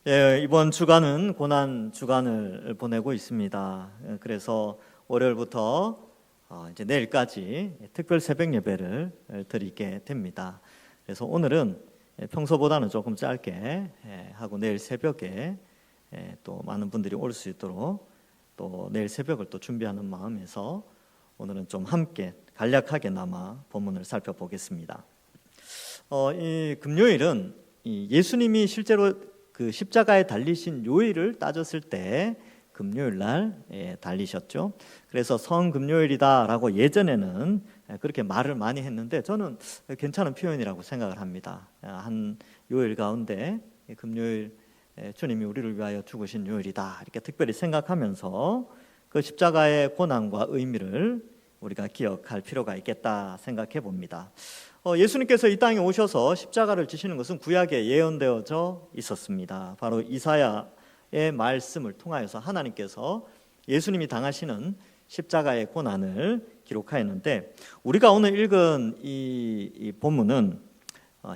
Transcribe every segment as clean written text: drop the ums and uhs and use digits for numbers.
예, 이번 주간은 고난 주간을 보내고 있습니다. 그래서 월요일부터 이제 내일까지 특별 새벽 예배를 드리게 됩니다. 그래서 오늘은 평소보다는 조금 짧게 하고 내일 새벽에 또 많은 분들이 올 수 있도록 또 내일 새벽을 또 준비하는 마음에서 오늘은 좀 함께 간략하게나마 본문을 살펴보겠습니다. 이 금요일은 예수님이 실제로 그 십자가에 달리신 요일을 따졌을 때 금요일 날 달리셨죠. 그래서 성금요일이다라고 예전에는 그렇게 말을 많이 했는데 저는 괜찮은 표현이라고 생각을 합니다. 한 요일 가운데 금요일 주님이 우리를 위하여 죽으신 요일이다 이렇게 특별히 생각하면서 그 십자가의 고난과 의미를 우리가 기억할 필요가 있겠다 생각해 봅니다. 예수님께서 이 땅에 오셔서 십자가를 지시는 것은 구약에 예언되어져 있었습니다. 바로 이사야의 말씀을 통하여서 하나님께서 예수님이 당하시는 십자가의 고난을 기록하였는데, 우리가 오늘 읽은 이 본문은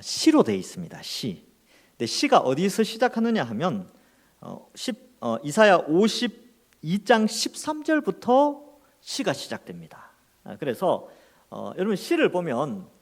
시로 되어 있습니다. 시. 근데 시가 어디서 시작하느냐 하면 이사야 52장 13절부터 시가 시작됩니다. 그래서 여러분 시를 보면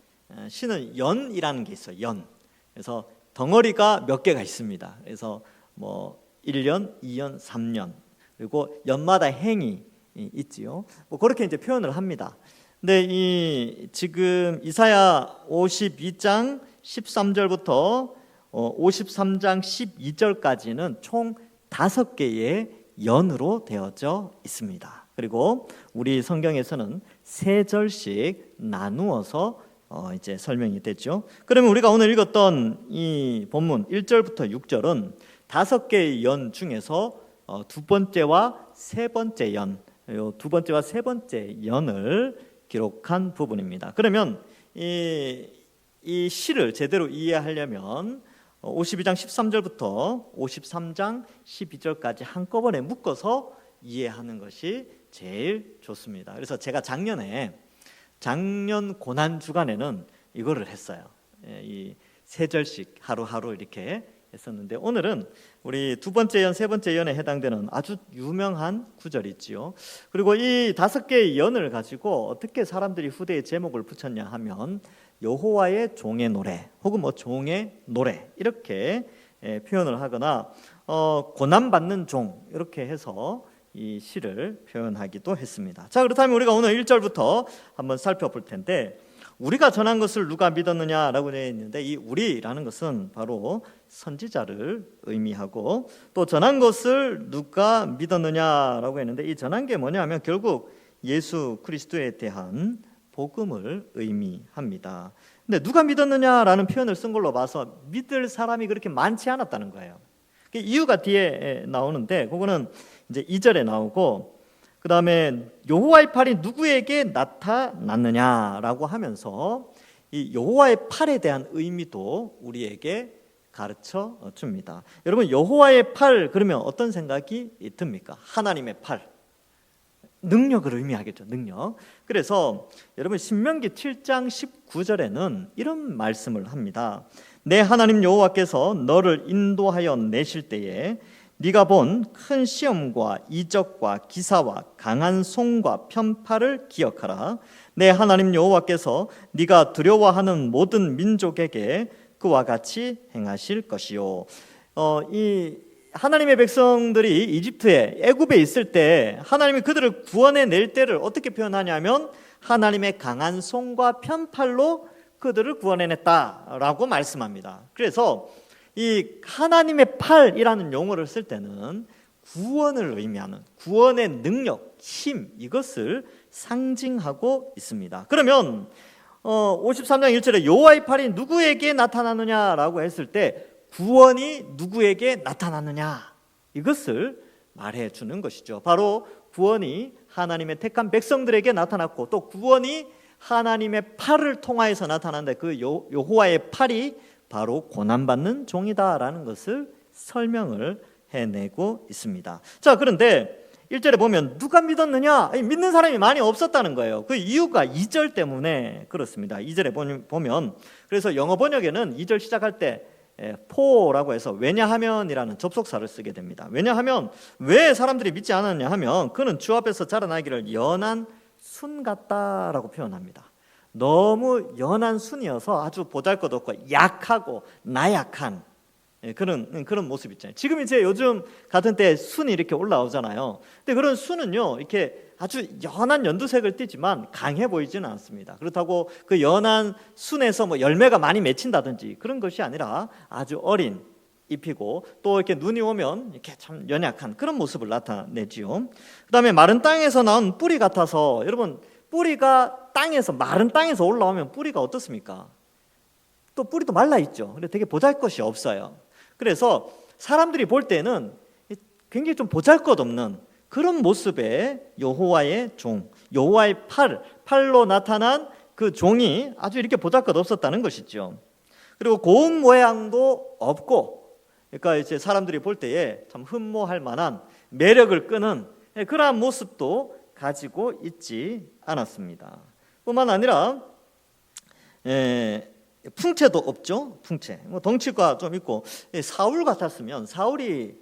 시는 연이라는 게 있어요. 연. 그래서 덩어리가 몇 개가 있습니다. 그래서 뭐 1년, 2년, 3년 그리고 연마다 행이 있지요. 뭐 그렇게 이제 표현을 합니다. 근데 지금 이사야 52장 13절부터 53장 12절까지는 총 5개의 연으로 되어져 있습니다. 그리고 우리 성경에서는 3절씩 나누어서 이제 설명이 됐죠. 그러면 우리가 오늘 읽었던 이 본문 1절부터 6절은 5개의 연 중에서 두 번째와 세 번째 연, 두 번째와 세 번째 연을 기록한 부분입니다. 그러면 이 시를 제대로 이해하려면 52장 13절부터 53장 12절까지 한꺼번에 묶어서 이해하는 것이 제일 좋습니다. 그래서 제가 작년 고난 주간에는 이거를 했어요. 이 3절씩 하루하루 이렇게 했었는데, 오늘은 우리 두 번째 연, 세 번째 연에 해당되는 아주 유명한 구절이 있지요. 그리고 이 5개의 연을 가지고 어떻게 사람들이 후대에 제목을 붙였냐 하면 여호와의 종의 노래 혹은 뭐 종의 노래 이렇게 표현을 하거나 고난받는 종 이렇게 해서 이 시를 표현하기도 했습니다. 자, 그렇다면 우리가 오늘 1절부터 한번 살펴볼 텐데, 우리가 전한 것을 누가 믿었느냐라고 되어 있는데, 이 우리라는 것은 바로 선지자를 의미하고, 또 전한 것을 누가 믿었느냐라고 했는데, 이 전한 게 뭐냐면 결국 예수 그리스도에 대한 복음을 의미합니다. 근데 누가 믿었느냐라는 표현을 쓴 걸로 봐서 믿을 사람이 그렇게 많지 않았다는 거예요. 그 이유가 뒤에 나오는데, 그거는 이제 2절에 나오고, 그 다음에 여호와의 팔이 누구에게 나타났느냐라고 하면서 이 여호와의 팔에 대한 의미도 우리에게 가르쳐 줍니다. 여러분, 여호와의 팔 그러면 어떤 생각이 듭니까? 하나님의 팔, 능력을 의미하겠죠. 능력. 그래서 여러분 신명기 7장 19절에는 이런 말씀을 합니다. 내 하나님 여호와께서 너를 인도하여 내실 때에 네가 본 큰 시험과 이적과 기사와 강한 손과 편팔을 기억하라. 내 하나님 여호와께서 네가 두려워하는 모든 민족에게 그와 같이 행하실 것이요. 이 하나님의 백성들이 이집트에 애굽에 있을 때 하나님이 그들을 구원해낼 때를 어떻게 표현하냐면 하나님의 강한 손과 편팔로 그들을 구원해냈다라고 말씀합니다. 그래서 이 하나님의 팔이라는 용어를 쓸 때는 구원을 의미하는 구원의 능력, 힘, 이것을 상징하고 있습니다. 그러면 53장 1절에 여호와의 팔이 누구에게 나타나느냐라고 했을 때 구원이 누구에게 나타나느냐, 이것을 말해주는 것이죠. 바로 구원이 하나님의 택한 백성들에게 나타났고, 또 구원이 하나님의 팔을 통하여서 나타난데, 그 여호와의 팔이 바로 고난받는 종이다라는 것을 설명을 해내고 있습니다. 자, 그런데 1절에 보면 누가 믿었느냐? 믿는 사람이 많이 없었다는 거예요. 그 이유가 2절 때문에 그렇습니다. 2절에 보면, 그래서 영어 번역에는 2절 시작할 때 포라고 해서 왜냐하면이라는 접속사를 쓰게 됩니다. 왜냐하면 왜 사람들이 믿지 않았냐 하면 그는 주 앞에서 자라나기를 연한 순 같다라고 표현합니다. 너무 연한 순이어서 아주 보잘것없고 약하고 나약한 그런 모습 있잖아요. 지금 이제 요즘 같은 때 순이 이렇게 올라오잖아요. 근데 그런 순은요, 이렇게 아주 연한 연두색을 띠지만 강해 보이지는 않습니다. 그렇다고 그 연한 순에서 뭐 열매가 많이 맺힌다든지 그런 것이 아니라 아주 어린 잎이고 또 이렇게 눈이 오면 이렇게 참 연약한 그런 모습을 나타내지요. 그다음에 마른 땅에서 나온 뿌리 같아서, 여러분 뿌리가 땅에서, 마른 땅에서 올라오면 뿌리가 어떻습니까? 또 뿌리도 말라 있죠. 근데 되게 보잘것이 없어요. 그래서 사람들이 볼 때는 굉장히 좀 보잘것없는 그런 모습의 여호와의 종, 여호와의 팔로 나타난 그 종이 아주 이렇게 보잘것없었다는 것이죠. 그리고 고운 모양도 없고, 그러니까 이제 사람들이 볼 때에 참 흠모할 만한 매력을 끄는 그러한 모습도 가지고 있지 않았습니다. 뿐만 아니라 풍채도 없죠. 풍채. 뭐 덩치가 좀 있고, 사울 같았으면, 사울이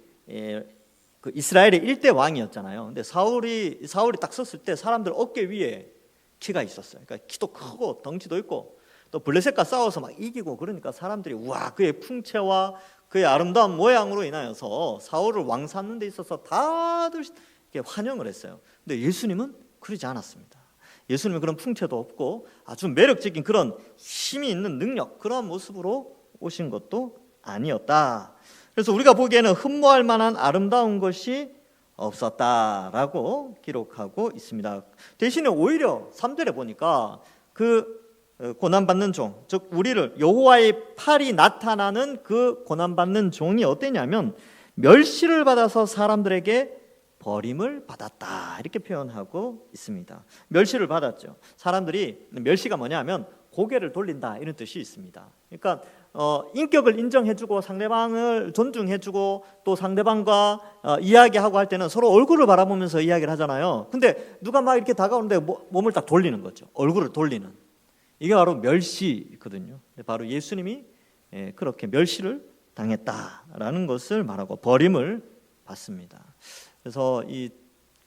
그 이스라엘의 1대 왕이었잖아요. 근데 사울이 딱 섰을 때 사람들 어깨 위에 키가 있었어요. 그러니까 키도 크고 덩치도 있고 또 블레셋과 싸워서 막 이기고, 그러니까 사람들이 우와, 그의 풍채와 그의 아름다운 모양으로 인하여서 사울을 왕 삼는 데 있어서 다들 환영을 했어요. 근데 예수님은 그러지 않았습니다. 예수님은 그런 풍채도 없고 아주 매력적인 그런 힘이 있는 능력, 그런 모습으로 오신 것도 아니었다. 그래서 우리가 보기에는 흠모할 만한 아름다운 것이 없었다라고 기록하고 있습니다. 대신에 오히려 3절에 보니까 그 고난받는 종, 즉 우리를, 여호와의 팔이 나타나는 그 고난받는 종이 어땠냐면 멸시를 받아서 사람들에게 버림을 받았다, 이렇게 표현하고 있습니다. 멸시를 받았죠. 사람들이, 멸시가 뭐냐 하면 고개를 돌린다, 이런 뜻이 있습니다. 그러니까 인격을 인정해주고 상대방을 존중해주고 또 상대방과 이야기하고 할 때는 서로 얼굴을 바라보면서 이야기를 하잖아요. 근데 누가 막 이렇게 다가오는데 몸을 딱 돌리는 거죠. 얼굴을 돌리는. 이게 바로 멸시거든요. 바로 예수님이 그렇게 멸시를 당했다라는 것을 말하고 버림을 받습니다. 그래서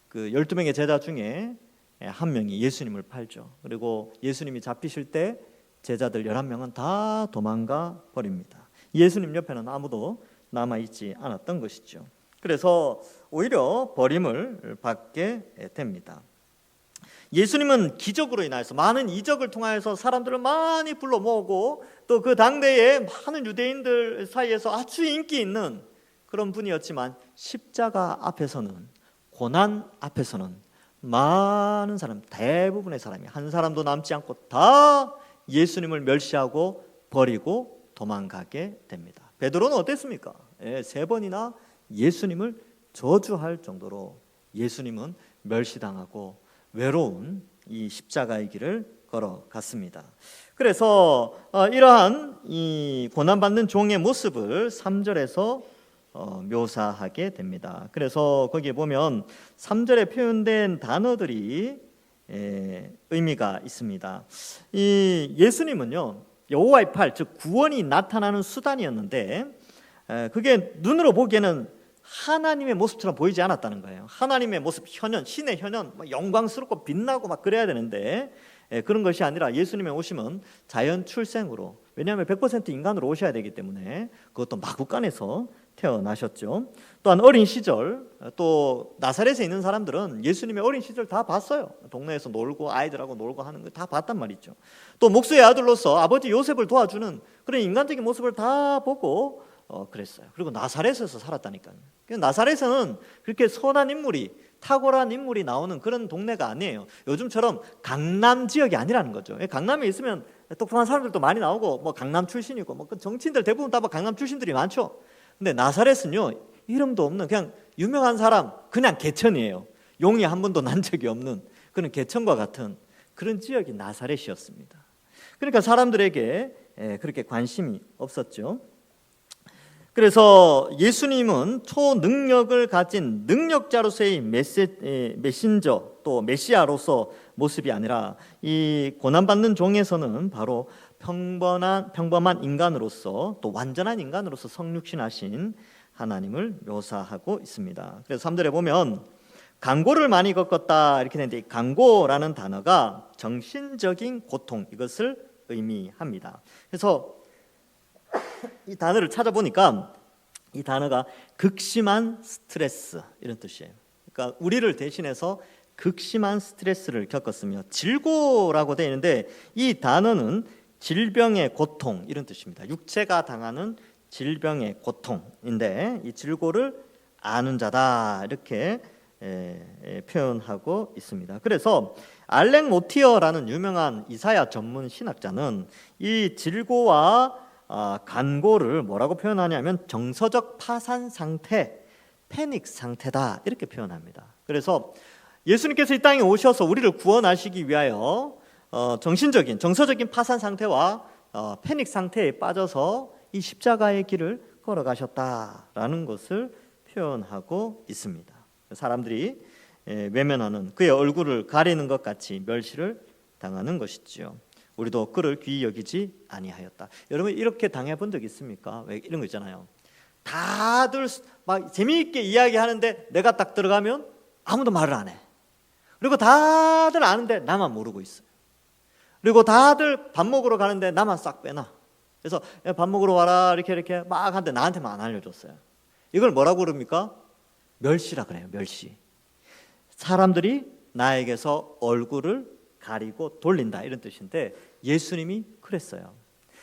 그 12명의 제자 중에 한 명이 예수님을 팔죠. 그리고 예수님이 잡히실 때 제자들 11명은 다 도망가 버립니다. 예수님 옆에는 아무도 남아있지 않았던 것이죠. 그래서 오히려 버림을 받게 됩니다. 예수님은 기적으로 인하여서, 많은 이적을 통하여서 사람들을 많이 불러 모으고 또 그 당대에 많은 유대인들 사이에서 아주 인기 있는 그런 분이었지만 십자가 앞에서는, 고난 앞에서는 많은 사람, 대부분의 사람이 한 사람도 남지 않고 다 예수님을 멸시하고 버리고 도망가게 됩니다. 베드로는 어땠습니까? 3번이나 예수님을 저주할 정도로 예수님은 멸시당하고 외로운 이 십자가의 길을 걸어갔습니다. 그래서 이러한 이 고난받는 종의 모습을 3절에서 묘사하게 됩니다. 그래서 거기에 보면 3절에 표현된 단어들이 의미가 있습니다. 이 예수님은요, 여호와의 팔, 즉 구원이 나타나는 수단이었는데 그게 눈으로 보기에는 하나님의 모습처럼 보이지 않았다는 거예요. 하나님의 모습, 현현, 신의 현현, 영광스럽고 빛나고 막 그래야 되는데 그런 것이 아니라 예수님의 오심은 자연 출생으로, 왜냐하면 100% 인간으로 오셔야 되기 때문에 그것도 마구간에서 태어나셨죠. 또한 어린 시절, 또 나사렛에 있는 사람들은 예수님의 어린 시절 다 봤어요. 동네에서 놀고 아이들하고 놀고 하는 거 다 봤단 말이죠. 또 목수의 아들로서 아버지 요셉을 도와주는 그런 인간적인 모습을 다 보고 그랬어요. 그리고 나사렛에서 살았다니까요. 나사렛은 그렇게 선한 인물이, 탁월한 인물이 나오는 그런 동네가 아니에요. 요즘처럼 강남 지역이 아니라는 거죠. 강남에 있으면 똑똑한 사람들도 많이 나오고 뭐 강남 출신이고 뭐 정치인들 대부분 다 강남 출신들이 많죠. 근데 나사렛은요, 이름도 없는 그냥 유명한 사람, 그냥 개천이에요. 용이 한 번도 난 적이 없는 그런 개천과 같은 그런 지역이 나사렛이었습니다. 그러니까 사람들에게 그렇게 관심이 없었죠. 그래서 예수님은 초능력을 가진 능력자로서의 메신저, 또 메시아로서 모습이 아니라 이 고난받는 종에서는 바로 평범한 인간으로서 또 완전한 인간으로서 성육신하신 하나님을 묘사하고 있습니다. 그래서 3절에 보면 강고를 많이 겪었다 이렇게 되는데, 이 강고라는 단어가 정신적인 고통, 이것을 의미합니다. 그래서 이 단어를 찾아보니까 이 단어가 극심한 스트레스 이런 뜻이에요. 그러니까 우리를 대신해서 극심한 스트레스를 겪었으며, 질고라고 되어 있는데 이 단어는 질병의 고통 이런 뜻입니다. 육체가 당하는 질병의 고통인데 이 질고를 아는 자다 이렇게 표현하고 있습니다. 그래서 알렉 모티어라는 유명한 이사야 전문 신학자는 이 질고와 간고를 뭐라고 표현하냐면 정서적 파산 상태, 패닉 상태다 이렇게 표현합니다. 그래서 예수님께서 이 땅에 오셔서 우리를 구원하시기 위하여 정서적인 파산 상태와 패닉 상태에 빠져서 이 십자가의 길을 걸어가셨다라는 것을 표현하고 있습니다. 사람들이 외면하는 그의 얼굴을 가리는 것 같이 멸시를 당하는 것이지요. 우리도 그를 귀히 여기지 아니하였다. 여러분 이렇게 당해본 적 있습니까? 왜 이런 거 있잖아요. 다들 막 재미있게 이야기하는데 내가 딱 들어가면 아무도 말을 안 해. 그리고 다들 아는데 나만 모르고 있어요. 그리고 다들 밥 먹으러 가는데 나만 싹 빼놔. 그래서 밥 먹으러 와라 이렇게 막 하는데 나한테만 안 알려줬어요. 이걸 뭐라고 그럽니까? 멸시라 그래요. 멸시. 사람들이 나에게서 얼굴을 가리고 돌린다 이런 뜻인데, 예수님이 그랬어요.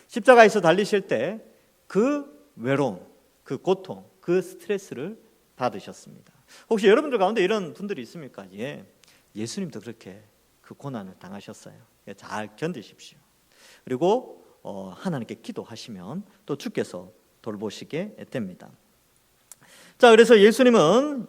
십자가에서 달리실 때 그 외로움, 그 고통, 그 스트레스를 받으셨습니다. 혹시 여러분들 가운데 이런 분들이 있습니까? 예, 예수님도 그렇게 그 고난을 당하셨어요. 잘 견디십시오. 그리고 하나님께 기도하시면 또 주께서 돌보시게 됩니다. 자, 그래서 예수님은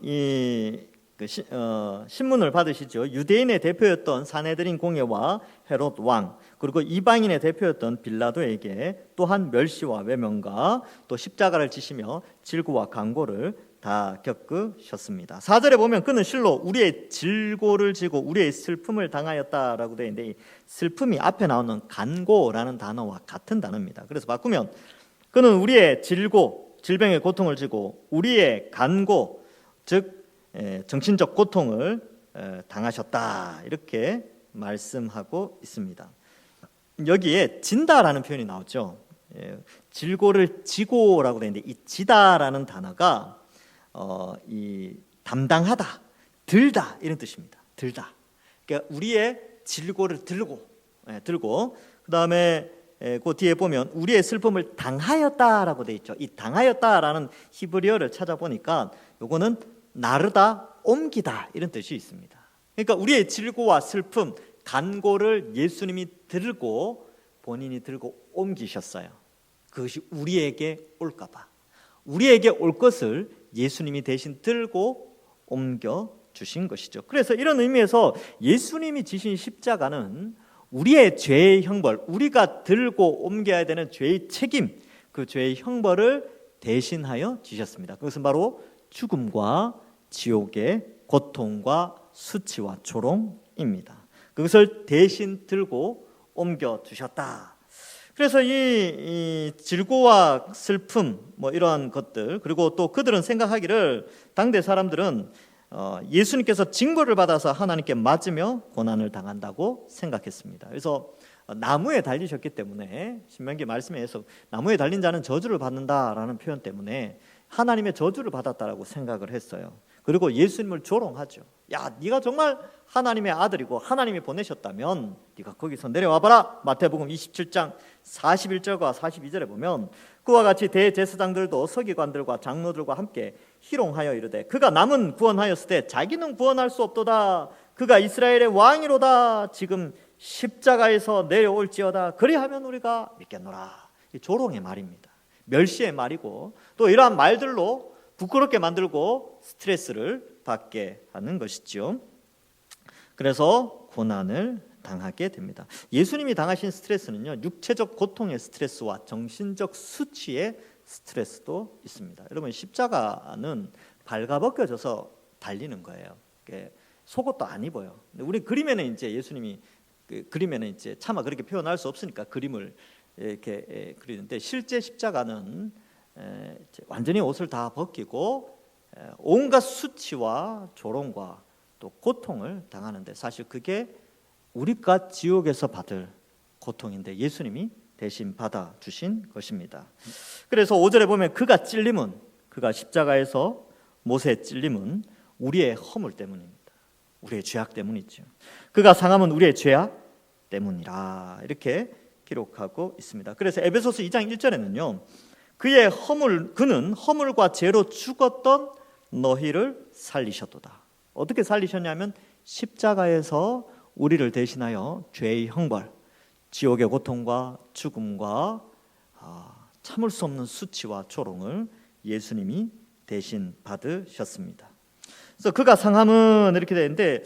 신문을 받으시죠. 유대인의 대표였던 사내들인 공회와 헤롯 왕, 그리고 이방인의 대표였던 빌라도에게 또한 멸시와 외면과 또 십자가를 지시며 질고와 간고를 다 겪으셨습니다. 4절에 보면 그는 실로 우리의 질고를 지고 우리의 슬픔을 당하였다라고 되어 있는데, 이 슬픔이 앞에 나오는 간고라는 단어와 같은 단어입니다. 그래서 바꾸면 그는 우리의 질고, 질병의 고통을 지고 우리의 간고, 즉 정신적 고통을 당하셨다 이렇게 말씀하고 있습니다. 여기에 진다라는 표현이 나오죠. 질고를 지고라고 되어 있는데 이 지다라는 단어가 이 담당하다, 들다 이런 뜻입니다. 들다. 그러니까 우리의 질고를 들고 그 다음에 그 뒤에 보면 우리의 슬픔을 당하였다라고 되어 있죠. 이 당하였다라는 히브리어를 찾아보니까 요거는 나르다, 옮기다 이런 뜻이 있습니다. 그러니까 우리의 질고와 슬픔, 간고를 예수님이 들고 본인이 들고 옮기셨어요. 그것이 우리에게 올까 봐. 우리에게 올 것을 예수님이 대신 들고 옮겨 주신 것이죠. 그래서 이런 의미에서 예수님이 지신 십자가는 우리의 죄의 형벌, 우리가 들고 옮겨야 되는 죄의 책임, 그 죄의 형벌을 대신하여 지셨습니다. 그것은 바로 죽음과 지옥의 고통과 수치와 조롱입니다. 그것을 대신 들고 옮겨 주셨다. 그래서 이 질고와 슬픔 뭐 이러한 것들, 그리고 또 그들은 생각하기를 당대 사람들은 예수님께서 징벌을 받아서 하나님께 맞으며 고난을 당한다고 생각했습니다. 그래서 나무에 달리셨기 때문에 신명기 말씀에 의해서 나무에 달린 자는 저주를 받는다라는 표현 때문에 하나님의 저주를 받았다라고 생각을 했어요. 그리고 예수님을 조롱하죠. 야, 네가 정말 하나님의 아들이고 하나님이 보내셨다면 네가 거기서 내려와 봐라. 마태복음 27장 41절과 42절에 보면 그와 같이 대제사장들도 서기관들과 장로들과 함께 희롱하여 이르되 그가 남은 구원하였을 때 자기는 구원할 수 없도다. 그가 이스라엘의 왕이로다. 지금 십자가에서 내려올지어다. 그리하면 우리가 믿겠노라. 이 조롱의 말입니다. 멸시의 말이고 또 이러한 말들로 부끄럽게 만들고 스트레스를 받게 하는 것이죠. 그래서 고난을 당하게 됩니다. 예수님이 당하신 스트레스는요, 육체적 고통의 스트레스와 정신적 수치의 스트레스도 있습니다. 여러분, 십자가는 발가벗겨져서 달리는 거예요. 속옷도 안 입어요. 우리 그림에는 이제 예수님이 그림에는 이제 차마 그렇게 표현할 수 없으니까 그림을 이렇게 그리는데 실제 십자가는 완전히 옷을 다 벗기고 온갖 수치와 조롱과 또 고통을 당하는데 사실 그게 우리가 지옥에서 받을 고통인데 예수님이 대신 받아주신 것입니다. 그래서 5절에 보면 그가 십자가에서 못에 찔림은 우리의 허물 때문입니다. 우리의 죄악 때문이죠. 그가 상함은 우리의 죄악 때문이라 이렇게 기록하고 있습니다. 그래서 에베소서 2장 1절에는요. 그는 허물과 죄로 죽었던 너희를 살리셨도다. 어떻게 살리셨냐면 십자가에서 우리를 대신하여 죄의 형벌, 지옥의 고통과 죽음과 참을 수 없는 수치와 조롱을 예수님이 대신 받으셨습니다. 그래서 그가 상함은 이렇게 되는데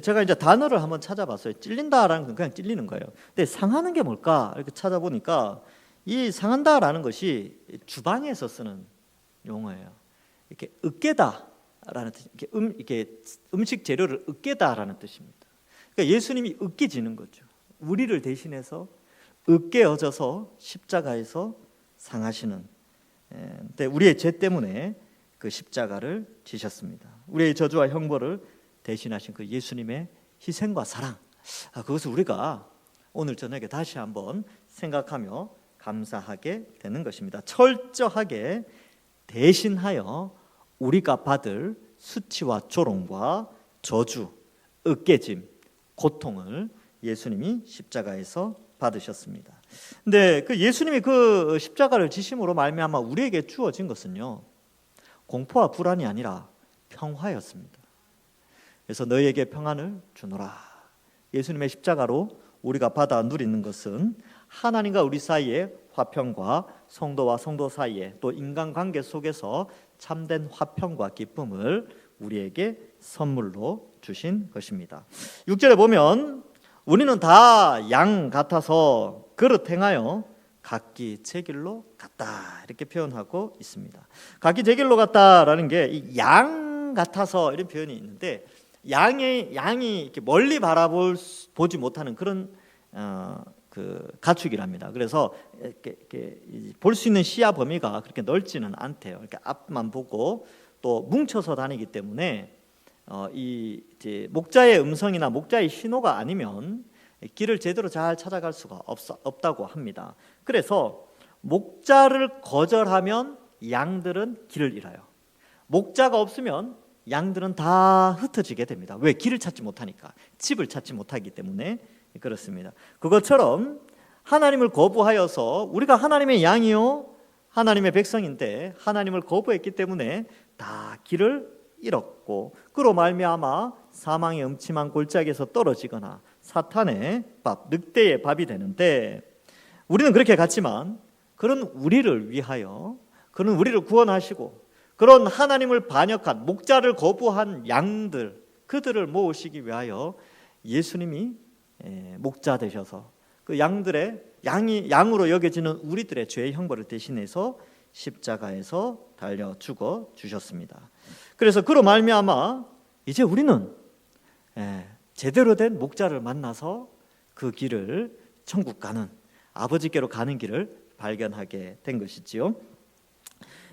제가 이제 단어를 한번 찾아봤어요. 찔린다라는 건 그냥 찔리는 거예요. 근데 상하는 게 뭘까 이렇게 찾아보니까 이 상한다라는 것이 주방에서 쓰는 용어예요. 이렇게 으깨다라는 뜻, 이렇게 음식 재료를 으깨다라는 뜻입니다. 그러니까 예수님이 으깨지는 거죠. 우리를 대신해서 으깨어져서 십자가에서 상하시는. 근데 우리의 죄 때문에 그 십자가를 지셨습니다. 우리의 저주와 형벌을 대신하신 그 예수님의 희생과 사랑, 그것을 우리가 오늘 저녁에 다시 한번 생각하며 감사하게 되는 것입니다. 철저하게 대신하여 우리가 받을 수치와 조롱과 저주, 으깨짐, 고통을 예수님이 십자가에서 받으셨습니다. 근데 그 예수님이 그 십자가를 지심으로 말미암아 우리에게 주어진 것은요, 공포와 불안이 아니라 평화였습니다. 그래서 너희에게 평안을 주노라. 예수님의 십자가로 우리가 받아 누리는 것은 하나님과 우리 사이의 화평과 성도와 성도 사이에 또 인간관계 속에서 참된 화평과 기쁨을 우리에게 선물로 주신 것입니다. 6절에 보면 우리는 다 양 같아서 그릇 행하여 각기 제 길로 갔다 이렇게 표현하고 있습니다. 각기 제 길로 갔다라는 게 양 같아서 이런 표현이 있는데 양이 이렇게 멀리 보지 못하는 그런 그 가축이랍니다. 그래서 이렇게 볼 수 있는 시야 범위가 그렇게 넓지는 않대요. 이렇게 앞만 보고 또 뭉쳐서 다니기 때문에 이제 목자의 음성이나 목자의 신호가 아니면 길을 제대로 잘 찾아갈 수가 없다고 합니다. 그래서 목자를 거절하면 양들은 길을 잃어요. 목자가 없으면 양들은 다 흩어지게 됩니다. 왜? 길을 찾지 못하니까, 집을 찾지 못하기 때문에 그렇습니다. 그것처럼 하나님을 거부하여서 우리가 하나님의 양이요 하나님의 백성인데 하나님을 거부했기 때문에 다 길을 잃었고 그로 말미암아 사망의 음침한 골짜기에서 떨어지거나 사탄의 밥, 늑대의 밥이 되는데 우리는 그렇게 갔지만 그런 우리를 위하여 그런 우리를 구원하시고 그런 하나님을 반역한 목자를 거부한 양들 그들을 모으시기 위하여 예수님이 목자 되셔서 그 양으로 여겨지는 우리들의 죄의 형벌을 대신해서 십자가에서 달려 죽어 주셨습니다. 그래서 그로 말미암아 이제 우리는 제대로 된 목자를 만나서 그 길을 천국 가는 아버지께로 가는 길을 발견하게 된 것이지요.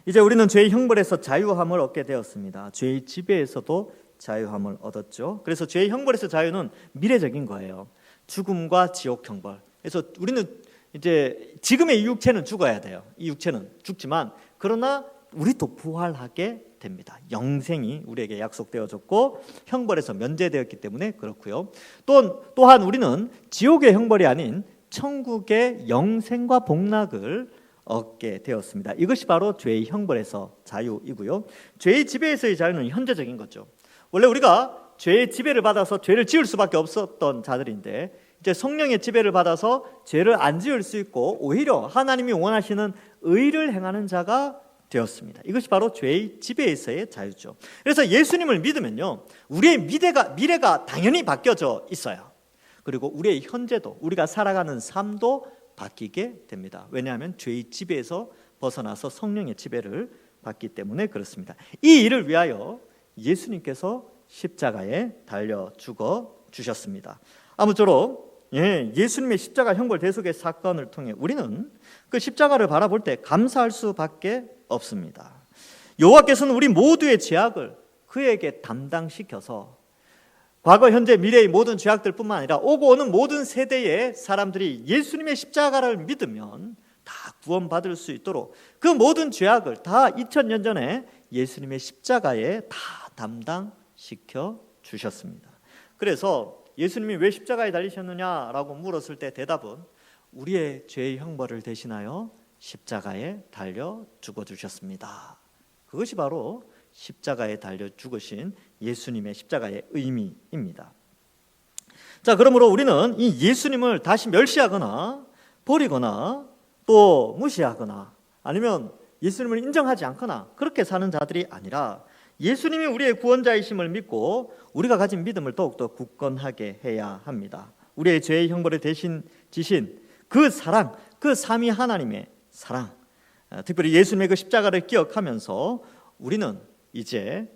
이제 우리는 죄의 형벌에서 자유함을 얻게 되었습니다. 죄의 지배에서도 자유함을 얻었죠. 그래서 죄의 형벌에서 자유는 미래적인 거예요. 죽음과 지옥 형벌. 그래서 우리는 이제 지금의 이 육체는 죽어야 돼요. 이 육체는 죽지만 그러나 우리 또 부활하게 됩니다. 영생이 우리에게 약속되어졌고 형벌에서 면제되었기 때문에 그렇고요. 또한 우리는 지옥의 형벌이 아닌 천국의 영생과 복락을 얻게 되었습니다. 이것이 바로 죄의 형벌에서 자유이고요. 죄의 지배에서의 자유는 현재적인 거죠. 원래 우리가 죄의 지배를 받아서 죄를 지을 수밖에 없었던 자들인데 이제 성령의 지배를 받아서 죄를 안 지을 수 있고 오히려 하나님이 원하시는 의를 행하는 자가 되었습니다. 이것이 바로 죄의 지배에서의 자유죠. 그래서 예수님을 믿으면요, 우리의 미래가 당연히 바뀌어져 있어요. 그리고 우리의 현재도 우리가 살아가는 삶도 바뀌게 됩니다. 왜냐하면 죄의 지배에서 벗어나서 성령의 지배를 받기 때문에 그렇습니다. 이 일을 위하여 예수님께서 십자가에 달려 죽어 주셨습니다. 아무쪼록 예수님의 십자가 형벌 대속의 사건을 통해 우리는 그 십자가를 바라볼 때 감사할 수밖에 없습니다. 여호와께서는 우리 모두의 죄악을 그에게 담당시켜서 과거, 현재, 미래의 모든 죄악들뿐만 아니라 오고 오는 모든 세대의 사람들이 예수님의 십자가를 믿으면 다 구원받을 수 있도록 그 모든 죄악을 다 2000년 전에 예수님의 십자가에 다 담당시켜 주셨습니다. 그래서 예수님이 왜 십자가에 달리셨느냐라고 물었을 때 대답은 우리의 죄의 형벌을 대신하여 십자가에 달려 죽어주셨습니다. 그것이 바로 십자가에 달려 죽으신 예수님의 십자가의 의미입니다. 자, 그러므로 우리는 이 예수님을 다시 멸시하거나 버리거나 또 무시하거나 아니면 예수님을 인정하지 않거나 그렇게 사는 자들이 아니라 예수님이 우리의 구원자이심을 믿고 우리가 가진 믿음을 더욱더 굳건하게 해야 합니다. 우리의 죄의 형벌을 대신 지신 그 사랑, 그 삼위 하나님의 사랑, 특별히 예수님의 그 십자가를 기억하면서 우리는 이제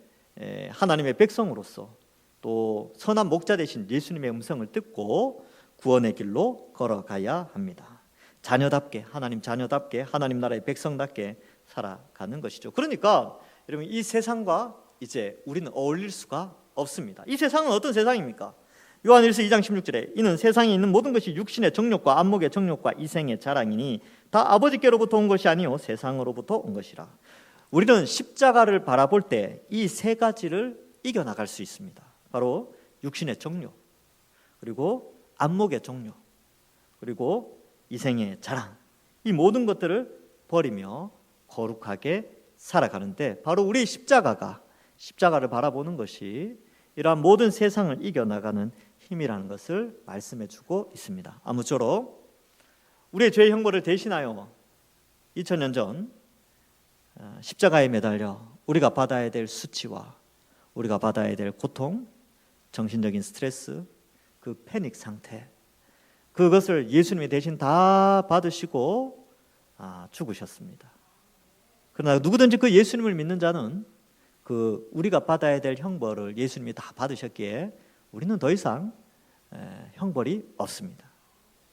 하나님의 백성으로서 또 선한 목자 되신 예수님의 음성을 듣고 구원의 길로 걸어가야 합니다. 자녀답게, 하나님 자녀답게, 하나님 나라의 백성답게 살아가는 것이죠. 그러니까 여러분, 이 세상과 이제 우리는 어울릴 수가 없습니다. 이 세상은 어떤 세상입니까? 요한일서 2장 16절에 이는 세상에 있는 모든 것이 육신의 정욕과 안목의 정욕과 이생의 자랑이니 다 아버지께로부터 온 것이 아니요 세상으로부터 온 것이라. 우리는 십자가를 바라볼 때 이 세 가지를 이겨나갈 수 있습니다. 바로 육신의 정욕, 그리고 안목의 정욕, 그리고 이생의 자랑, 이 모든 것들을 버리며 거룩하게 살아가는데 바로 우리 십자가를 바라보는 것이 이러한 모든 세상을 이겨나가는 힘이라는 것을 말씀해주고 있습니다. 아무쪼록 우리의 죄의 형벌을 대신하여 2000년 전 십자가에 매달려 우리가 받아야 될 수치와 우리가 받아야 될 고통, 정신적인 스트레스, 그 패닉 상태, 그것을 예수님이 대신 다 받으시고 죽으셨습니다. 그러나 누구든지 그 예수님을 믿는 자는 그 우리가 받아야 될 형벌을 예수님이 다 받으셨기에 우리는 더 이상 형벌이 없습니다.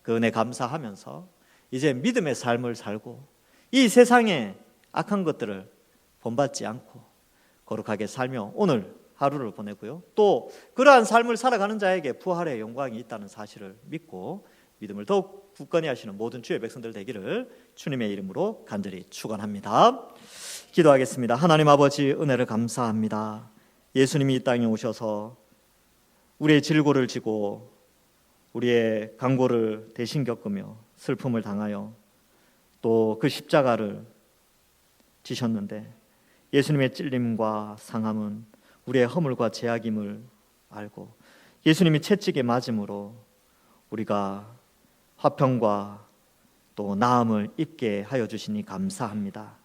그 은혜 감사하면서 이제 믿음의 삶을 살고 이 세상의 악한 것들을 본받지 않고 거룩하게 살며 오늘 하루를 보내고요. 또 그러한 삶을 살아가는 자에게 부활의 영광이 있다는 사실을 믿고 믿음을 더욱 굳건히 하시는 모든 주의 백성들 되기를 주님의 이름으로 간절히 축원합니다. 기도하겠습니다. 하나님 아버지, 은혜를 감사합니다. 예수님이 이 땅에 오셔서 우리의 질고를 지고 우리의 강고를 대신 겪으며 슬픔을 당하여 또 그 십자가를 지셨는데 예수님의 찔림과 상함은 우리의 허물과 죄악임을 알고 예수님이 채찍에 맞음으로 우리가 화평과 또 나음을 입게 하여 주시니 감사합니다.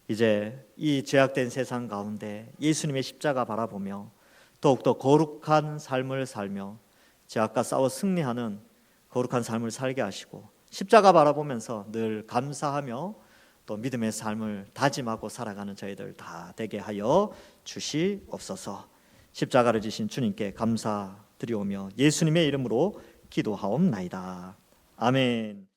이제 이 죄악된 세상 가운데 예수님의 십자가 바라보며 더욱더 거룩한 삶을 살며 죄악과 싸워 승리하는 거룩한 삶을 살게 하시고 십자가 바라보면서 늘 감사하며 또 믿음의 삶을 다짐하고 살아가는 저희들 다 되게 하여 주시옵소서. 십자가를 지신 주님께 감사드리오며 예수님의 이름으로 기도하옵나이다. 아멘.